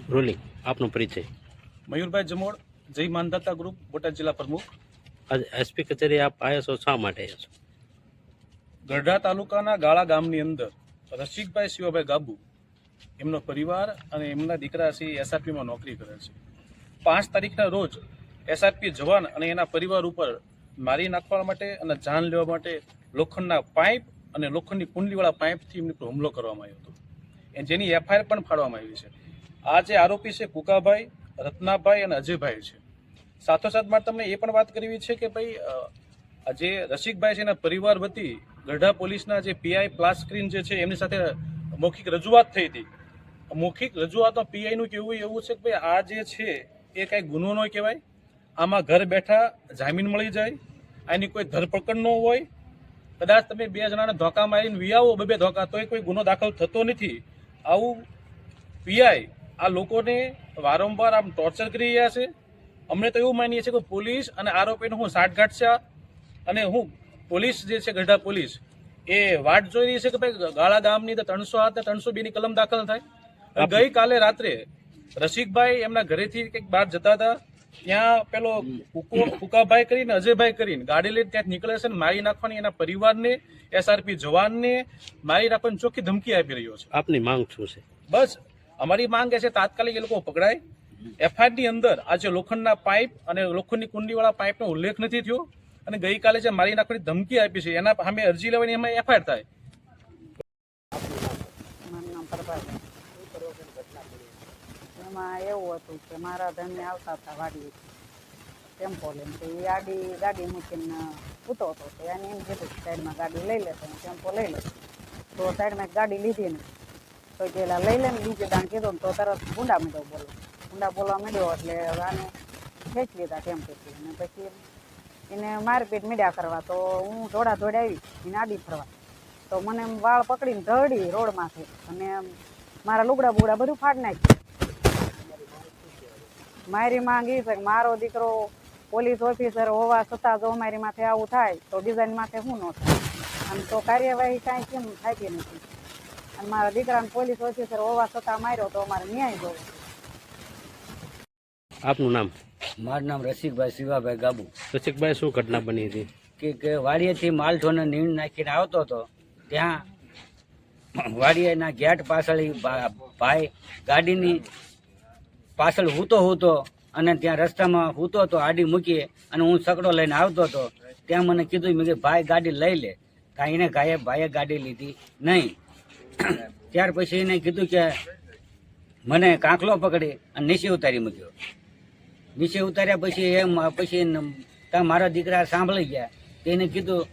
Rolling આપનો પરિચય. મયુરભાઈ જમોડ, જય માનદાતા ગ્રુપ, બોટાદ જિલ્લા પ્રમુખ. આજે એસપી કચેરી આપ આવ્યા છો, શા માટે આવ્યા છો? ગઢડા તાલુકાના ગાળા ગામની અંદર રસિકભાઈ શિવાભાઈ ગાબુ, એમનો પરિવાર અને એમના દીકરા શ્રી એસઆરપીમાં નોકરી કરે છે. 5 તારીખના રોજ એસઆરપી જવાન અને એના પરિવાર ઉપર મારી નાખવા માટે અને જાન લેવા માટે લોખંડના પાઇપ અને લોખંડની કુંડલીવાળા પાઇપથી એમની પર હુમલો કરવામાં આવ્યો હતો, જેની એફઆઈઆર પણ ફાડવામાં આવી છે. આ જે આરોપી છે કુકાભાઈ, રત્નાભાઈ અને અજયભાઈ છે. સાથોસાથ મારે તમને એ પણ વાત કરવી છે કે ભાઈ જે રસિકભાઈ છે એના પરિવાર વતી ગઢડા પોલીસના જે પીઆઈ પ્લાસ સ્ક્રીન જે છે એમની સાથે મૌખિક રજૂઆત થઈ હતી. મૌખિક રજૂઆતમાં પીઆઈનું કહેવું એવું છે કે ભાઈ આ જે છે એ કાંઈ ગુનો ન કહેવાય, આમાં ઘર બેઠા જામીન મળી જાય, આની કોઈ ધરપકડ ન હોય. કદાચ તમે 2 જણાને ધોકા મારીને વિયાવો, 2 ધોકા, તોય કોઈ ગુનો દાખલ થતો નથી. આવું પીઆઈ આ લોકોને વારંવાર આમ ટોર્ચર કરી રહ્યા છે. અમને તો એવું માનીએ છીએ કે પોલીસ અને આરોપીનું હું સાઠગાંઠ છે, અને હું પોલીસ જે છે ગઢડા પોલીસ એ વાટ જોઈ રહી છે કે ભાઈ ગાળા ગામની અંદર 308 અને 302 ની કલમ દાખલ થાય. ગઈકાલે રાત્રે રસિકભાઈ એમના ઘરેથી કંઈક બહાર જતા હતા, ત્યાં પેલો કુકાભાઈ કરીને અજયભાઈ કરીને ગાડી લઈને ત્યાં નીકળે છે, મારી નાખવાની એના પરિવારને, એસઆરપી જવાનને મારી નાખવાની ચોખ્ખી ધમકી આપી રહ્યો છે. આપની માંગ શું છે? બસ અમારી માંગ એ છે તાત્કાલિક એ લોકો પકડાય. એફઆઈઆર ની અંદર આજે લોખંડના પાઇપ અને લોખંડની કુંડીવાળા પાઇપનો ઉલ્લેખ નથી થયો, અને ગઈકાલે જે મારી નાખવાની ધમકી આપી છે એના સામે અરજી લેવાની એમાં એફઆઈઆર થાય. એમાં એવું હતું કે મારા ધણી આવતા હતા વાડી ટેમ્પો લઈને, તો એ ગાડી મૂકીને ઉતો હતો, તો એને એમ કીધું કે સાઈડમાં ગાડી લઈ લે, તો ટેમ્પો લઈ લે. તો સાઈડમાં ગાડી લીધી ને તો પેલા લઈ લે ને બીજે દાણ કીધું ને તો તરત ગુંડા બોલવા માંડ્યો. એટલે આને ખેંચી લીધા ટેમ્પોથી, અને પછી એને મારપીટ મીડ્યા કરવા. તો હું દોડા આવી એને આડી ફરવા, તો મને વાળ પકડીને ધડી રોડમાંથી, અને મારા લુગડા બુગડા બધું ફાડ નાખ્યું. મારી માંગ એ છે કે મારો દીકરો પોલીસ ઓફિસર હોવા છતાં જો અમારી માથે આવું થાય તો બીજાની માથે શું ન થાય, અને તો કાર્યવાહી કાંઈ કેમ થતી નથી. અને મારા દીકરાને પોલીસ ઓફિસર હોવા છતાં માર્યો તો અમારે ન્યાય જોવો. આપનું નામ? મારું નામ રસિકભાઈ શિવાભાઈ ગાબુ. રસિકભાઈ, શું ઘટના બની હતી? કે વાડીએથી માલઠોને નીણ નાખીને આવતો હતો, ત્યાં વાડીએના ગેટ પાછળ ભાઈ ગાડીની પાછળ હૂતો અને ત્યાં રસ્તામાં હૂતો હતો, આડી મૂકીએ, અને હું સકડો લઈને આવતો હતો. ત્યાં મને કીધું, મેં કીધું ભાઈ ગાડી લઈ લે. કાંઈ એને ભાઈએ ગાડી લીધી નહીં. ત્યાર પછી એને કીધું કે મને કાંકલો પકડી અને નીચે ઉતારી મૂક્યો. નીચે ઉતાર્યા પછી ત્યાં મારા દીકરા સાંભળી ગયા. તેને કીધું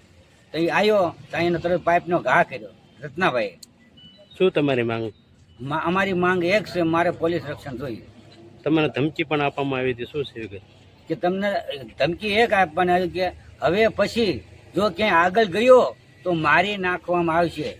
તો એ આવ્યો, ત્યાં એને તરત પાઇપનો ઘા કર્યો રત્નાભાઈએ. શું તમારી માંગ? અમારી માંગ એક છે, મારે પોલીસ રક્ષણ જોઈએ. તમને ધમકી પણ આપવામાં આવી હતી, શું છે કે તમને ધમકી એક આપવાની આવી કે હવે પછી જો ક્યાંય આગળ ગયો તો મારી નાખવામાં આવશે.